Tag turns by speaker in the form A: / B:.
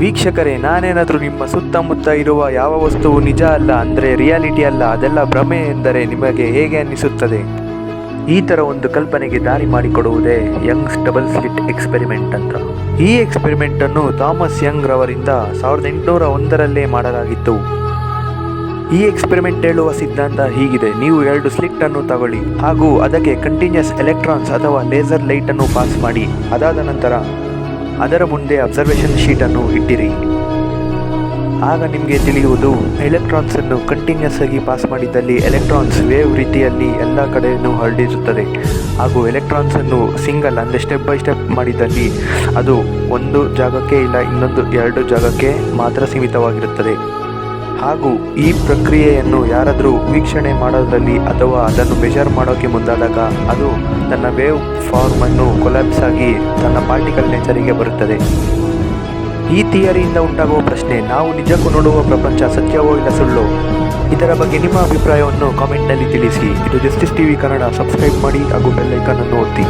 A: ವೀಕ್ಷಕರೇ, ನಾನೇನಾದರೂ ನಿಮ್ಮ ಸುತ್ತಮುತ್ತ ಇರುವ ಯಾವ ವಸ್ತುವು ನಿಜ ಅಲ್ಲ ಅಂದರೆ ರಿಯಾಲಿಟಿ ಅಲ್ಲ, ಅದೆಲ್ಲ ಭ್ರಮೆ ಎಂದರೆ ನಿಮಗೆ ಹೇಗೆ ಅನ್ನಿಸುತ್ತದೆ? ಈ ಥರ ಒಂದು ಕಲ್ಪನೆಗೆ ದಾರಿ ಮಾಡಿಕೊಡುವುದೇ ಯಂಗ್ಸ್ ಡಬಲ್ ಸ್ಲಿಟ್ ಎಕ್ಸ್ಪೆರಿಮೆಂಟ್ ಅಂತ. ಈ ಎಕ್ಸ್ಪೆರಿಮೆಂಟನ್ನು ಥಾಮಸ್ ಯಂಗ್ ರವರಿಂದ 1801ರಲ್ಲೇ ಮಾಡಲಾಗಿತ್ತು. ಈ ಎಕ್ಸ್ಪೆರಿಮೆಂಟ್ ಹೇಳುವ ಸಿದ್ಧಾಂತ ಹೀಗಿದೆ: ನೀವು 2 ಸ್ಲಿಟ್ಟನ್ನು ತಗೊಳ್ಳಿ ಹಾಗೂ ಅದಕ್ಕೆ ಕಂಟಿನ್ಯೂಸ್ ಎಲೆಕ್ಟ್ರಾನ್ಸ್ ಅಥವಾ ಲೇಸರ್ ಲೈಟನ್ನು ಪಾಸ್ ಮಾಡಿ. ಅದಾದ ನಂತರ ಅದರ ಮುಂದೆ ಅಬ್ಸರ್ವೇಷನ್ ಶೀಟನ್ನು ಇಟ್ಟಿರಿ. ಆಗ ನಿಮಗೆ ತಿಳಿಯುವುದು, ಎಲೆಕ್ಟ್ರಾನ್ಸನ್ನು ಕಂಟಿನ್ಯೂಸ್ ಆಗಿ ಪಾಸ್ ಮಾಡಿದ್ದಲ್ಲಿ ಎಲೆಕ್ಟ್ರಾನ್ಸ್ ವೇವ್ ರೀತಿಯಲ್ಲಿ ಎಲ್ಲ ಕಡೆಯೂ ಹರಡಿರುತ್ತದೆ. ಹಾಗೂ ಎಲೆಕ್ಟ್ರಾನ್ಸನ್ನು ಸಿಂಗಲ್ ಅಂದರೆ ಸ್ಟೆಪ್ ಬೈ ಸ್ಟೆಪ್ ಮಾಡಿದ್ದಲ್ಲಿ ಅದು ಒಂದು ಜಾಗಕ್ಕೆ ಇಲ್ಲ ಇನ್ನೊಂದು 2 ಜಾಗಕ್ಕೆ ಮಾತ್ರ ಸೀಮಿತವಾಗಿರುತ್ತದೆ. ಹಾಗೂ ಈ ಪ್ರಕ್ರಿಯೆಯನ್ನು ಯಾರಾದರೂ ವೀಕ್ಷಣೆ ಮಾಡೋದ್ರಲ್ಲಿ ಅಥವಾ ಅದನ್ನು ಮೆಷರ್ ಮಾಡೋಕ್ಕೆ ಮುಂದಾದಾಗ ಅದು ತನ್ನ ವೇವ್ ಫಾರ್ಮನ್ನು ಕೊಲ್ಯಾಪ್ಸ್ ಆಗಿ ತನ್ನ ಪಾರ್ಟಿಕಲ್ ನೇಚರಿಗೆ ಬರುತ್ತದೆ. ಈ ಥಿಯರಿಯಿಂದ ಉಂಟಾಗುವ ಪ್ರಶ್ನೆ, ನಾವು ನಿಜಕ್ಕೂ ನೋಡುವ ಪ್ರಪಂಚ ಸತ್ಯವೋ ಇಲ್ಲ ಸುಳ್ಳೋ? ಇದರ ಬಗ್ಗೆ ನಿಮ್ಮ ಅಭಿಪ್ರಾಯವನ್ನು ಕಾಮೆಂಟ್ನಲ್ಲಿ ತಿಳಿಸಿ. ಇದು ಜಸ್ಟಿಸ್ ಟಿವಿ ಕನ್ನಡ. ಸಬ್ಸ್ಕ್ರೈಬ್ ಮಾಡಿ ಹಾಗೂ ಬೆಲ್ ಐಕಾನ್ ಅನ್ನು ಒತ್ತಿ.